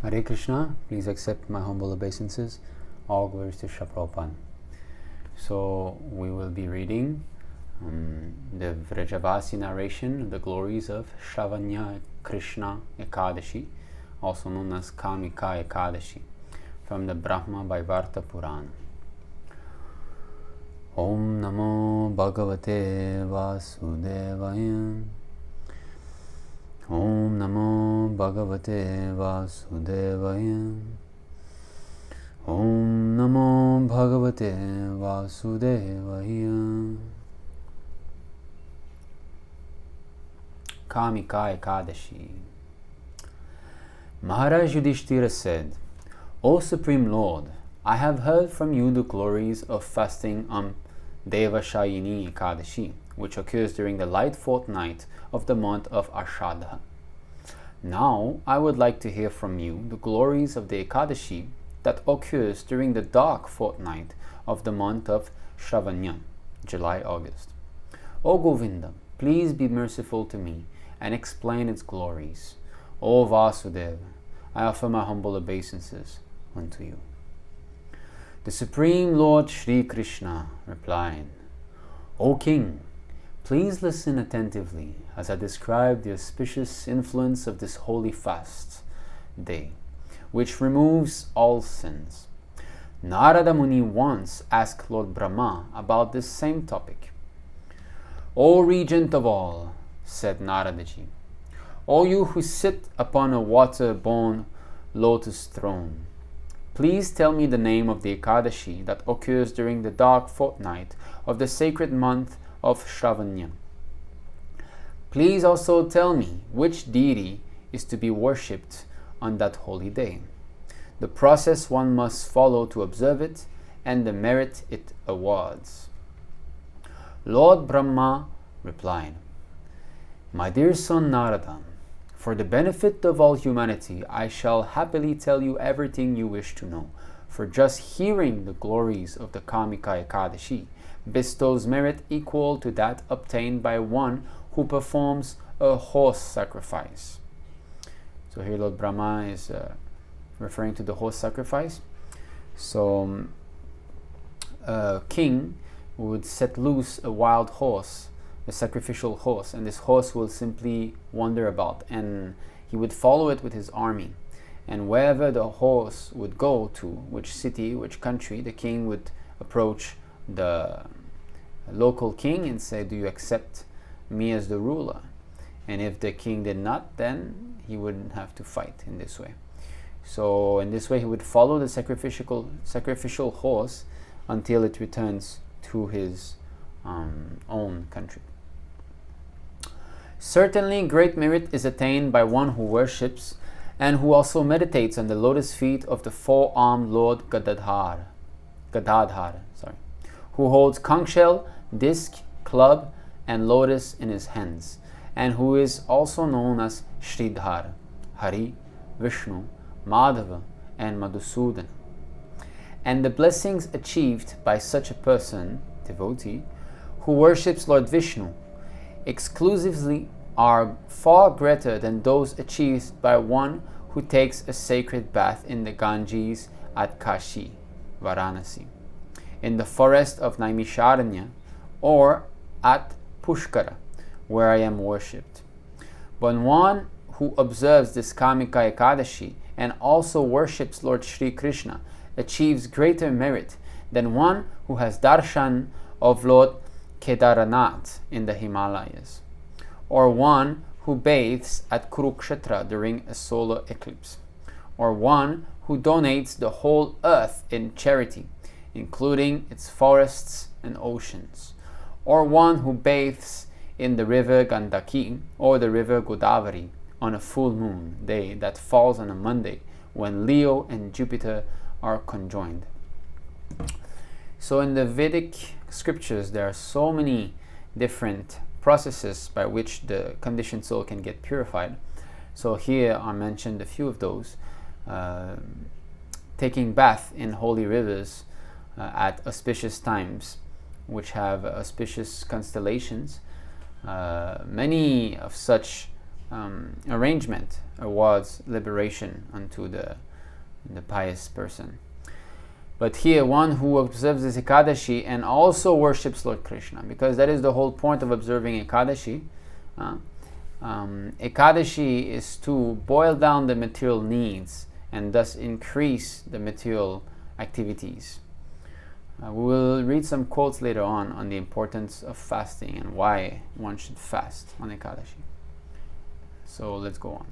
Hare Krishna, please accept my humble obeisances. All glories to Śrīla Prabhupada. So we will be reading the Vrajavasi narration, the glories of Śrāvaṇa-kṛṣṇa Ekādaśī, also known as Kāmikā Ekādaśī, from the Brahmā-vaivarta Purāṇa. Om Namo Bhagavate Vasudevaya. Om Namo Bhagavate Vasudevaya. Om Namo Bhagavate Vasudevaya. Kāmikā Ekādaśī. Maharaj Yudhishthira said, O Supreme Lord, I have heard from you the glories of fasting on Devashayini Ekādaśī, which occurs during the light fortnight of the month of Ashadha. Now, I would like to hear from you the glories of the Ekādaśī that occurs during the dark fortnight of the month of Śrāvaṇa, July-August. O Govinda, please be merciful to me and explain its glories. O Vasudeva, I offer my humble obeisances unto you. The Supreme Lord Śrī Kṛṣṇa replied, O King, please listen attentively as I describe the auspicious influence of this holy fast day, which removes all sins. Narada Muni once asked Lord Brahma about this same topic. O Regent of all, said Naradaji, O you who sit upon a water-borne lotus throne, please tell me the name of the Ekādaśī that occurs during the dark fortnight of the sacred month of Śrāvaṇa. Please also tell me which deity is to be worshipped on that holy day, the process one must follow to observe it, and the merit it awards. Lord Brahma replied, My dear son Narada, for the benefit of all humanity, I shall happily tell you everything you wish to know, for just hearing the glories of the Kāmikā Ekādaśī bestows merit equal to that obtained by one who performs a horse sacrifice. So here Lord Brahma is referring to the horse sacrifice. So a king would set loose a wild horse, a sacrificial horse, and this horse will simply wander about, and he would follow it with his army, and wherever the horse would go to, which city, which country, the king would approach the local king and say, do you accept me as the ruler? And if the king did not, then he wouldn't have to fight in this way. So in this way he would follow the sacrificial horse until it returns to his own country. Certainly great merit is attained by one who worships and who also meditates on the lotus feet of the four-armed Lord Gadadhar, who holds conch shell, disc, club, and lotus in his hands, and who is also known as Sridhar, Hari, Vishnu, Madhava, and Madhusudana. And the blessings achieved by such a person, devotee, who worships Lord Vishnu exclusively are far greater than those achieved by one who takes a sacred bath in the Ganges at Kashi, Varanasi, in the forest of Naimisharanya, or at Pushkara, where I am worshipped. But one who observes this Kāmikā Ekādaśī and also worships Lord Śrī Kṛṣṇa achieves greater merit than one who has darshan of Lord Kedaranath in the Himalayas, or one who bathes at Kurukshetra during a solar eclipse, or one who donates the whole earth in charity, including its forests and oceans, or one who bathes in the river Gandaki or the river Godavari on a full moon day that falls on a Monday when Leo and Jupiter are conjoined. So in the Vedic scriptures there are so many different processes by which the conditioned soul can get purified. So here are mentioned a few of those. Taking bath in holy rivers at auspicious times, which have auspicious constellations. Many of such arrangement awards liberation unto the pious person. But here, one who observes this Ekādaśī and also worships Lord Krishna, because that is the whole point of observing Ekādaśī. Ekādaśī is to boil down the material needs and thus increase the material activities. We will read some quotes later on the importance of fasting and why one should fast on Ekādaśī. So let's go on.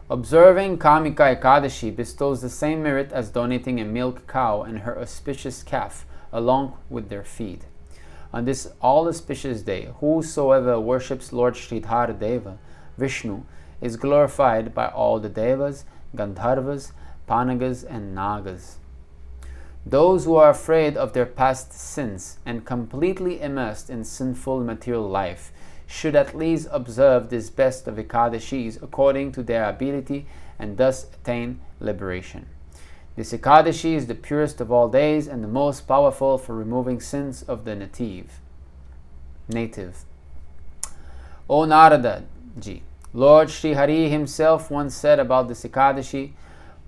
Observing Kāmikā Ekādaśī bestows the same merit as donating a milk cow and her auspicious calf along with their feed. On this all-auspicious day, whosoever worships Lord Śrīdhara Deva, Vishnu, is glorified by all the Devas, Gandharvas, Panagas and Nagas. Those who are afraid of their past sins and completely immersed in sinful material life should at least observe this best of Ekādaśīs according to their ability and thus attain liberation. This Ekādaśī is the purest of all days and the most powerful for removing sins of the native. O Narada ji, Lord Śrī Hari himself once said about this Ekādaśī,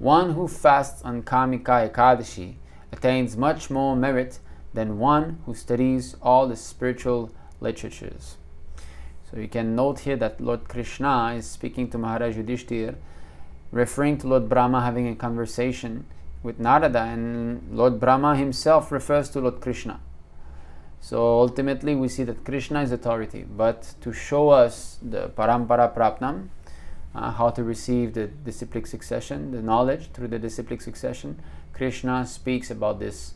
one who fasts on Kāmikā Ekādaśī attains much more merit than one who studies all the spiritual literatures. So you can note here that Lord Krishna is speaking to Maharaj Yudhishthira, referring to Lord Brahma having a conversation with Narada, and Lord Brahma himself refers to Lord Krishna. So ultimately we see that Krishna is authority, but to show us the parampara prapnam, how to receive the disciplic succession, the knowledge through the disciplic succession, Krishna speaks about this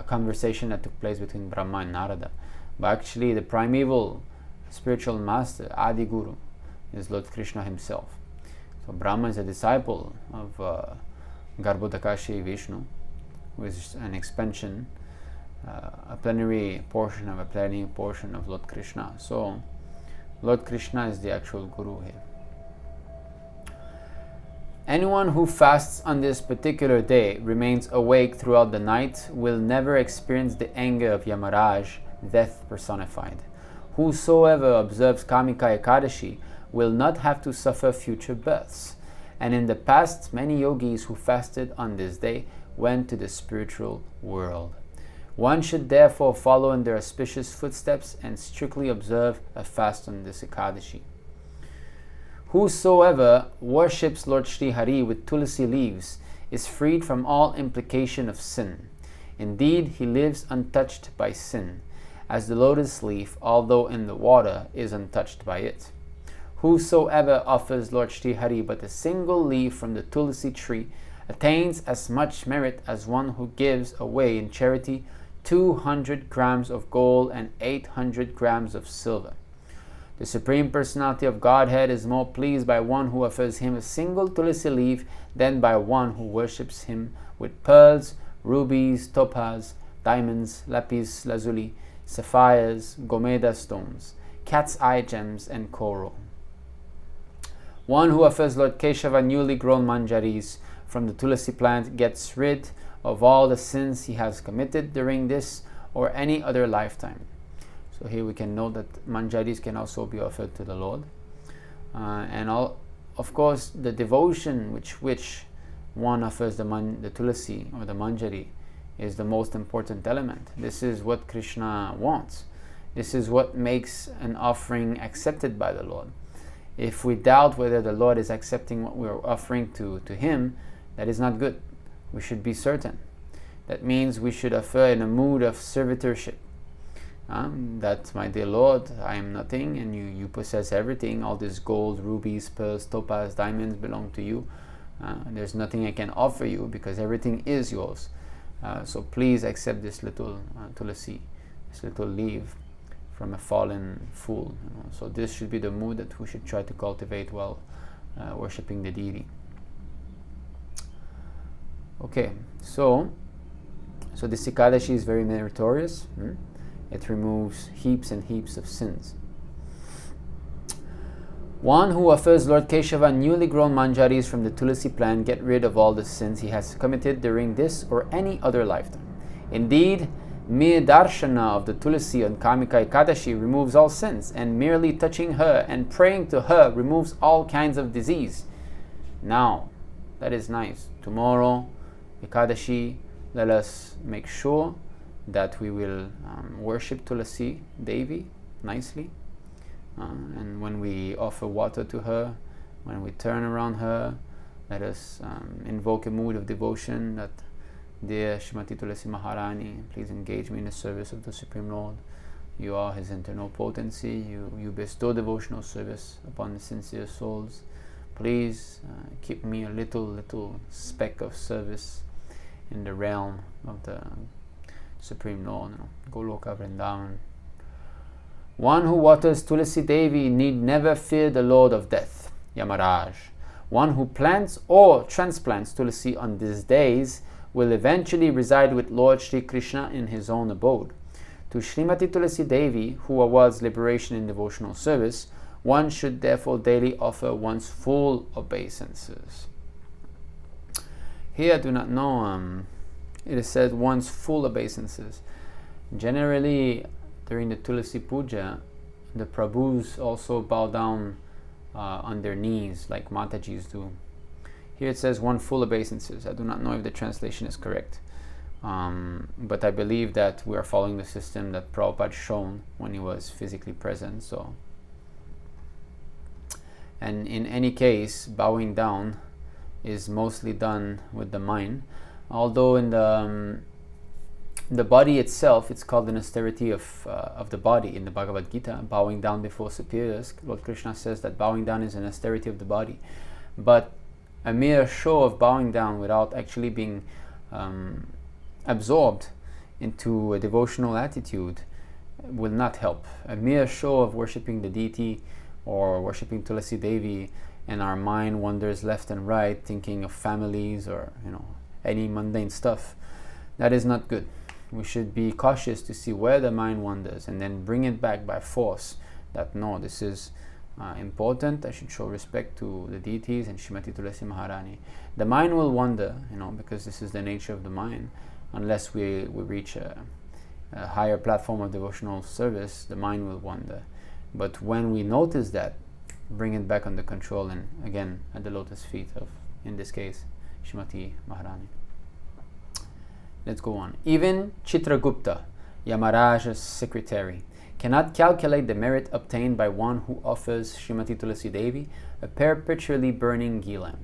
conversation that took place between Brahma and Narada. But actually the primeval spiritual master, Adi Guru, is Lord Krishna himself. So Brahma is a disciple of Garbhodakashi Vishnu, who is an expansion, a plenary portion of Lord Krishna. So Lord Krishna is the actual Guru here. Anyone who fasts on this particular day, remains awake throughout the night, will never experience the anger of Yamaraj, death personified. Whosoever observes Kāmikā Ekādaśī will not have to suffer future births. And in the past, many yogis who fasted on this day went to the spiritual world. One should therefore follow in their auspicious footsteps and strictly observe a fast on this Ekādaśī. Whosoever worships Lord Śrī Hari with Tulasī leaves is freed from all implication of sin. Indeed, he lives untouched by sin, as the lotus leaf, although in the water, is untouched by it. Whosoever offers Lord Śrī Hari but a single leaf from the Tulasī tree attains as much merit as one who gives away in charity 200 grams of gold and 800 grams of silver. The Supreme Personality of Godhead is more pleased by one who offers him a single Tulasī leaf than by one who worships him with pearls, rubies, topaz, diamonds, lapis lazuli, sapphires, gomeda stones, cat's eye gems, and coral. One who offers Lord Keshava newly grown manjaris from the Tulasī plant gets rid of all the sins he has committed during this or any other lifetime. So here we can note that manjaris can also be offered to the Lord. Of course, the devotion which one offers the Tulasī or the manjari is the most important element. This is what Krishna wants. This is what makes an offering accepted by the Lord. If we doubt whether the Lord is accepting what we are offering to Him, that is not good. We should be certain. That means we should offer in a mood of servitorship. That, my dear Lord, I am nothing and you possess everything. All this gold, rubies, pearls, topaz, diamonds belong to you. There's nothing I can offer you because everything is yours. So please accept this little Tulasī, this little leaf from a fallen fool. So this should be the mood that we should try to cultivate while worshipping the deity. Okay, so this Ekādaśī is very meritorious. It removes heaps and heaps of sins. One who offers Lord Keshava newly grown manjaris from the Tulasī plant get rid of all the sins he has committed during this or any other lifetime. Indeed, Mere darshana of the Tulasī on Kāmikā Ekādaśī removes all sins, and merely touching her and praying to her removes all kinds of disease. Now, that is nice. Tomorrow, Ekādaśī, let us make sure that we will worship Tulasī Devi nicely. And when we offer water to her, when we turn around her, let us invoke a mood of devotion that, dear Śrīmatī Tulasī Maharani, please engage me in the service of the Supreme Lord. You are His internal potency. You bestow devotional service upon the sincere souls. Please keep me a little speck of service in the realm of the Supreme Lord. Goloka Vrindavan. One who waters Tulasī Devi need never fear the Lord of Death, Yamaraj. One who plants or transplants Tulasī on these days will eventually reside with Lord Śrī Kṛṣṇa in his own abode. To Śrīmatī Tulasī Devi, who awards liberation in devotional service, one should therefore daily offer one's full obeisances. Here I do not know, it is said one's full obeisances. Generally, during the Tulasī Puja, the Prabhus also bow down on their knees like Matajis do. Here it says one full obeisances. I do not know if the translation is correct. But I believe that we are following the system that Prabhupada shown when he was physically present. So, and in any case, bowing down is mostly done with the mind. Although in the body itself, it's called an austerity of the body in the Bhagavad Gita, bowing down before superiors. Lord Krishna says that bowing down is an austerity of the body. But a mere show of bowing down without actually being absorbed into a devotional attitude will not help. A mere show of worshipping the deity or worshipping Tulasī Devi, and our mind wanders left and right, thinking of families or any mundane stuff, that is not good. We should be cautious to see where the mind wanders and then bring it back by force. That no, this is important. I should show respect to the deities and Śrīmatī Tulasī Maharani. The mind will wander, because this is the nature of the mind. Unless we reach a higher platform of devotional service, the mind will wander. But when we notice that, bring it back under control, and again at the lotus feet of, in this case, Śrīmatī Maharani. Let's go on. Even Chitragupta, Yamaraja's secretary, cannot calculate the merit obtained by one who offers Śrīmatī Tulasī Devi a perpetually burning ghee lamp.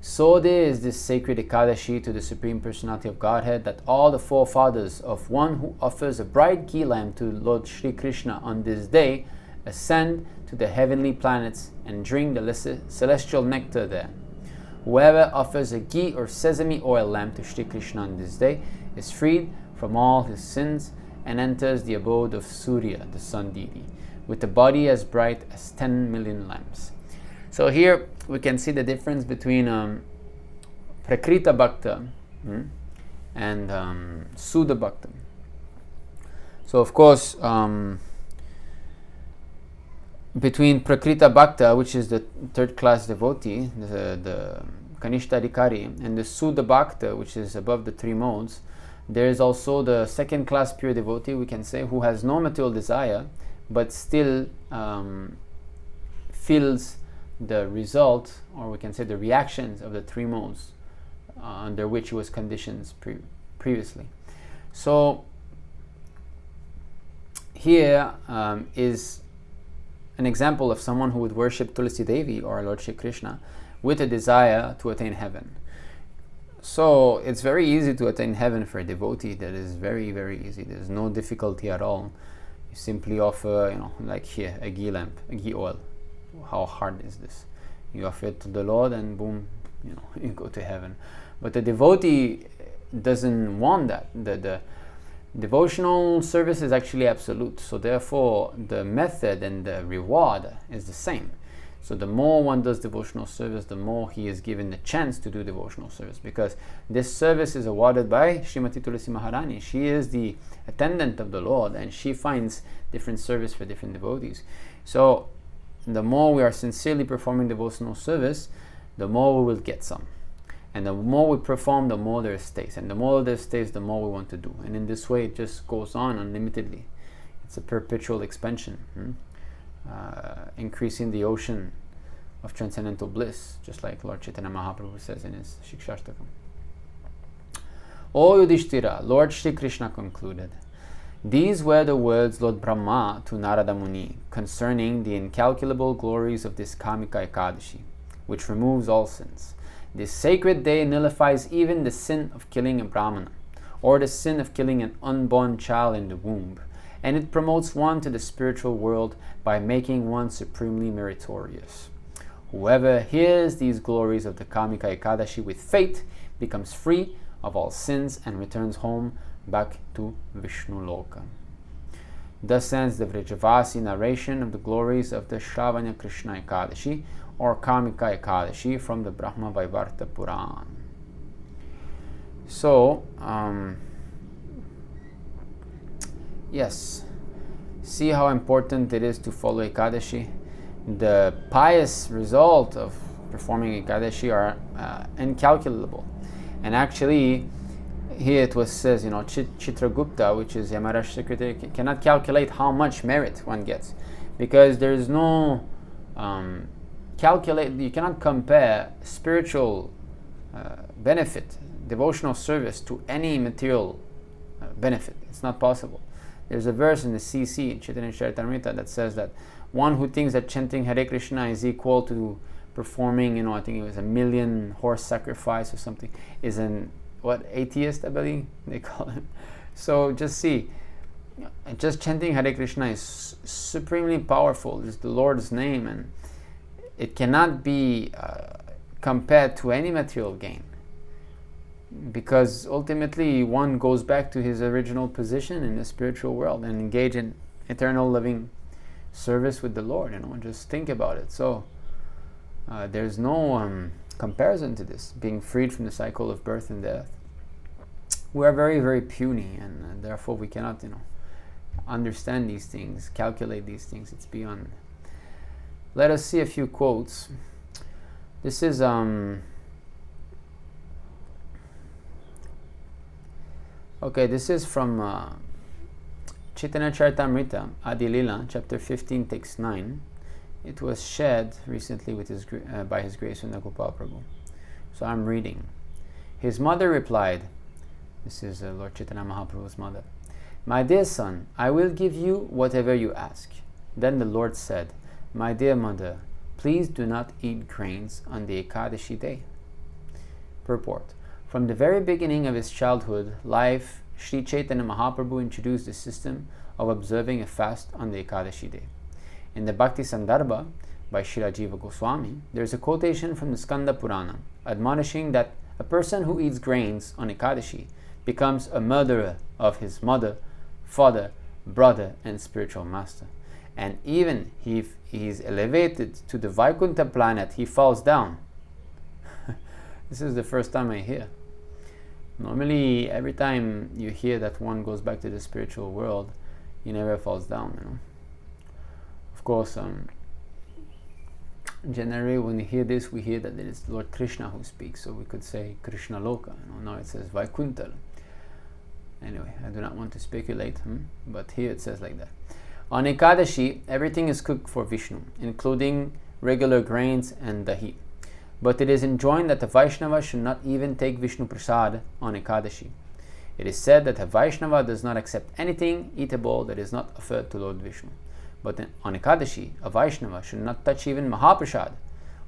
So dear is this sacred Ekādaśī to the Supreme Personality of Godhead that all the forefathers of one who offers a bright ghee lamp to Lord Śrī Kṛṣṇa on this day ascend to the heavenly planets and drink the celestial nectar there. Whoever offers a ghee or sesame oil lamp to Śrī Kṛṣṇa on this day is freed from all his sins and enters the abode of Surya, the sun deity, with a body as bright as 10 million lamps. So here we can see the difference between Prakrita Bhakta and Suddha Bhakta. So of course, between Prakrita Bhakta, which is the third class devotee, the Kanishta Adhikari, and the Suddha Bhakta, which is above the three modes, there is also the second class pure devotee, we can say, who has no material desire, but still feels the result, or we can say the reactions of the three modes under which he was conditioned previously. So here is an example of someone who would worship Tulasī Devi or Lord Śrī Kṛṣṇa with a desire to attain heaven. So it's very easy to attain heaven for a devotee. That is very, very easy. There's no difficulty at all. You simply offer, like here, a ghee lamp, a ghee oil. How hard is this? You offer it to the Lord and boom, you go to heaven. But the devotee doesn't want that. The devotional service is actually absolute. So therefore, the method and the reward is the same. So the more one does devotional service, the more he is given the chance to do devotional service, because this service is awarded by Śrīmatī Tulasī Maharani. She is the attendant of the Lord, and she finds different service for different devotees. So the more we are sincerely performing devotional service, the more we will get some. And the more we perform, the more there stays. And the more there stays, the more we want to do. And in this way, it just goes on unlimitedly. It's a perpetual expansion, increasing the ocean of transcendental bliss, just like Lord Chaitanya Mahaprabhu says in his Shikshashtakam. O Yudhishthira, Lord Śrī Kṛṣṇa concluded, these were the words Lord Brahma to Narada Muni concerning the incalculable glories of this Kāmikā Ekādaśī, which removes all sins. This sacred day nullifies even the sin of killing a Brahmana, or the sin of killing an unborn child in the womb, and it promotes one to the spiritual world by making one supremely meritorious. Whoever hears these glories of the Kāmikā Ekādaśī with faith becomes free of all sins and returns home back to Vishnu Loka. Thus ends the Vrajavasi narration of the glories of the Śrāvaṇa-kṛṣṇa Ekādaśī, or Kāmikā Ekādaśī, from the Brahmā-vaivarta Purāṇa. So, yes, see how important it is to follow Ekadashi. The pious result of performing Ekadashi are incalculable. And actually, here it was says, Chitragupta, which is Yamarash's secretary, cannot calculate how much merit one gets, because there is no you cannot compare spiritual benefit, devotional service, to any material benefit. It's not possible. There's a verse in the CC, in Chaitanya Charitamrita, that says that one who thinks that chanting Hare Krishna is equal to performing, I think it was 1,000,000 horse sacrifice or something, is an atheist, I believe they call him. So just see, just chanting Hare Krishna is supremely powerful. It's the Lord's name, and it cannot be compared to any material gain, because ultimately one goes back to his original position in the spiritual world and engage in eternal living service with the Lord. Just think about it. So there's no comparison to this, being freed from the cycle of birth and death. We are very, very puny, and therefore we cannot, understand these things, calculate these things. It's beyond. Let us see a few quotes. This is this is from Chaitanya Charitamrita, Adi Lila, chapter 15, text 9. It was shared recently with by His Grace Sundar Gopal Prabhu. So I'm reading. His mother replied, this is Lord Chaitanya Mahaprabhu's mother, "My dear son, I will give you whatever you ask." Then the Lord said, "My dear mother, please do not eat grains on the Ekadashi day." Purport. From the very beginning of his childhood life, Sri Chaitanya Mahaprabhu introduced the system of observing a fast on the Ekadashi day. In the Bhakti Sandarbha by Srila Jiva Goswami, there is a quotation from the Skanda Purāṇa admonishing that a person who eats grains on Ekadashi becomes a murderer of his mother, father, brother, and spiritual master. And even if he is elevated to the Vaikuntha planet, he falls down. This is the first time I hear. Normally, every time you hear that one goes back to the spiritual world, he never falls down. Of course, generally when we hear this, we hear that it is Lord Krishna who speaks, so we could say Krishna Loka. Now it says Vaikuntha. Anyway, I do not want to speculate, but here it says like that. On Ekadashi, everything is cooked for Vishnu, including regular grains and dahi. But it is enjoined that the Vaishnava should not even take Vishnu Prasad on Ekadashi. It is said that a Vaishnava does not accept anything eatable that is not offered to Lord Vishnu. But on Ekadashi, a Vaishnava should not touch even Mahaprasad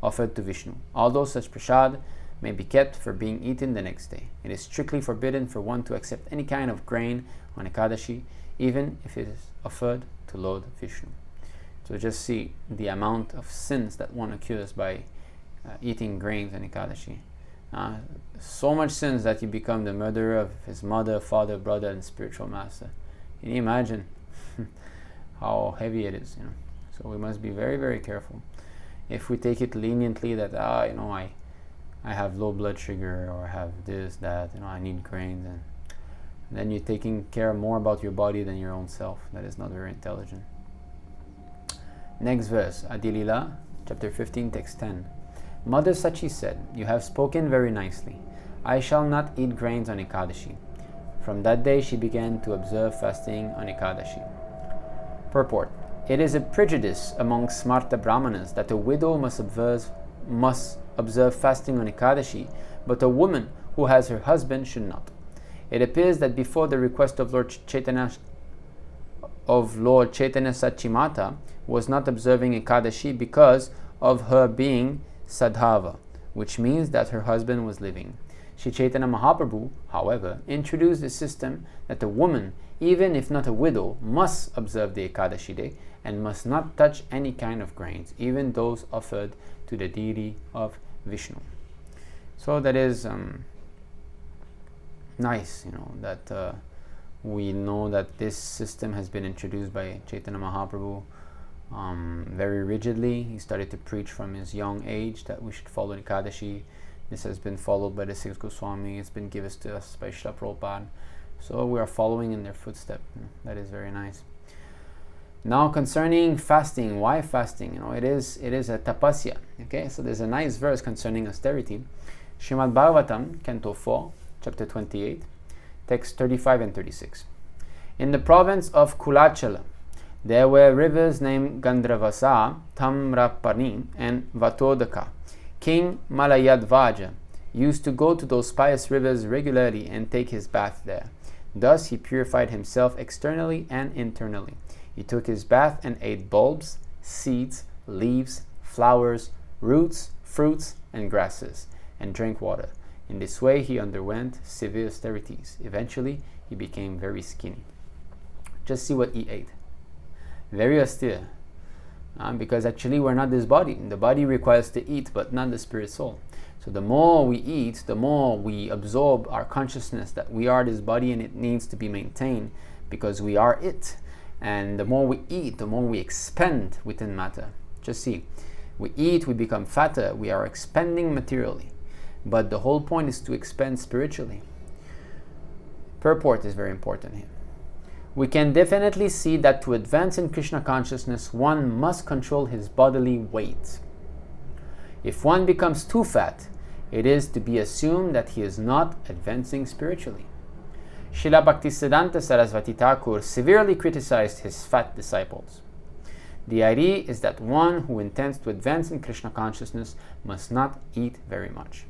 offered to Vishnu, although such prasad may be kept for being eaten the next day. It is strictly forbidden for one to accept any kind of grain on Ekadashi, even if it is offered to Lord Vishnu. So just see the amount of sins that one occurs by eating grains on Ekadashi. So much sins that you become the murderer of his mother, father, brother, and spiritual master. Can you imagine how heavy it is? So we must be very, very careful. If we take it leniently that I have low blood sugar, or I have this, that, I need grains, and then you're taking care more about your body than your own self. That is not very intelligent. Next verse, Adilila, chapter 15, text 10. Mother Sachi said, "You have spoken very nicely. I shall not eat grains on Ekādaśī." From that day she began to observe fasting on Ekādaśī. Purport. It is a prejudice among Smarta Brahmanas that a widow must observe fasting on Ekādaśī, but a woman who has her husband should not. It appears that before the request of Lord Chaitanya Sachimata was not observing Ekādaśī because of her being Sadhava, which means that her husband was living. Śrī Chaitanya Mahaprabhu, however, introduced the system that a woman, even if not a widow, must observe the Ekādaśī day and must not touch any kind of grains, even those offered to the deity of Vishnu. So that is nice, that we know that this system has been introduced by Chaitanya Mahaprabhu very rigidly. He started to preach from his young age that we should follow Ekādaśī. This has been followed by the six Goswamis. It's been given to us by Srila Prabhupada. So we are following in their footsteps. That is very nice. Now concerning fasting, why fasting? It is a tapasya. Okay, so there's a nice verse concerning austerity. Śrīmad Bhagavatam, Canto 4, Chapter 28, text 35 and 36. In the province of Kulachala, there were rivers named Gandravasa, Tamrapani, and Vatodaka. King Malayadvaja used to go to those pious rivers regularly and take his bath there. Thus he purified himself externally and internally. He took his bath and ate bulbs, seeds, leaves, flowers, roots, fruits, and grasses, and drank water. In this way he underwent severe austerities. Eventually he became very skinny. Just see what he ate. Very austere. Because actually we're not this body. The body requires to eat, but not the spirit soul. So the more we eat, the more we absorb our consciousness that we are this body and it needs to be maintained because we are it. And the more we eat, the more we expend within matter. Just see, we eat, we become fatter, we are expending materially. But the whole point is to expend spiritually. Purport is very important here. We can definitely see that to advance in Krishna consciousness, one must control his bodily weight. If one becomes too fat, it is to be assumed that he is not advancing spiritually. Srila Bhaktisiddhanta Sarasvati Thakur severely criticized his fat disciples. The idea is that one who intends to advance in Krishna consciousness must not eat very much.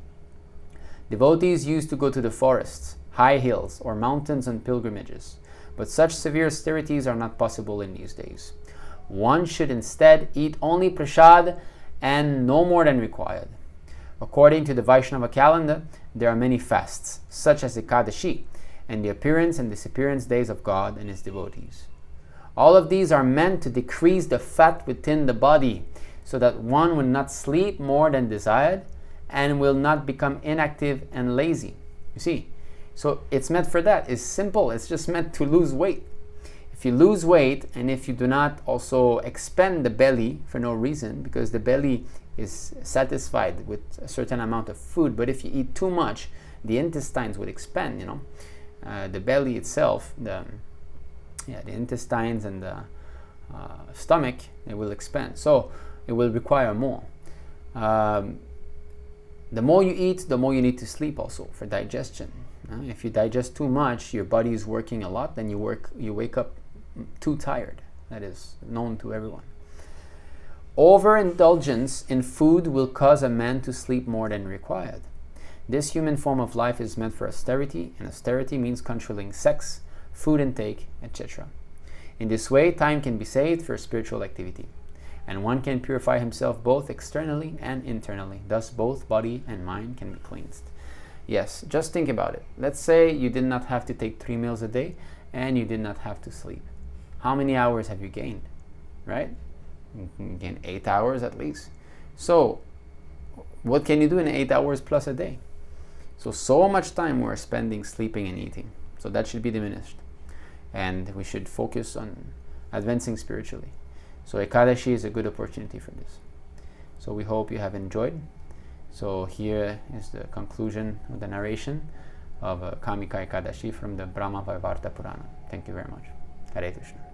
Devotees used to go to the forests, high hills, or mountains on pilgrimages. But such severe austerities are not possible in these days. One should instead eat only prasad and no more than required. According to the Vaishnava calendar, there are many fasts, such as Ekādaśī, and the appearance and disappearance days of God and His devotees. All of these are meant to decrease the fat within the body, so that one will not sleep more than desired and will not become inactive and lazy. You see? So it's meant for that. It's simple. It's just meant to lose weight. If you lose weight and if you do not also expend the belly for no reason, because the belly is satisfied with a certain amount of food, but if you eat too much, the intestines would expand, the belly itself, the intestines and the stomach, it will expand. So it will require more. The more you eat, the more you need to sleep also for digestion. If you digest too much, your body is working a lot, then you wake up too tired. That is known to everyone. Overindulgence in food will cause a man to sleep more than required. This human form of life is meant for austerity, and austerity means controlling sex, food intake, etc. In this way, time can be saved for spiritual activity, and one can purify himself both externally and internally. Thus, both body and mind can be cleansed. Yes, just think about it. Let's say you did not have to take 3 meals a day and you did not have to sleep. How many hours have you gained? Right? You can gain 8 hours at least. So, what can you do in 8 hours plus a day? So much time we're spending sleeping and eating. So that should be diminished. And we should focus on advancing spiritually. So Ekādaśī is a good opportunity for this. So we hope you have enjoyed. So here is the conclusion of the narration of Kāmikā Ekādaśī from the Brahmā-vaivarta Purāṇa. Thank you very much. Hare Krishna.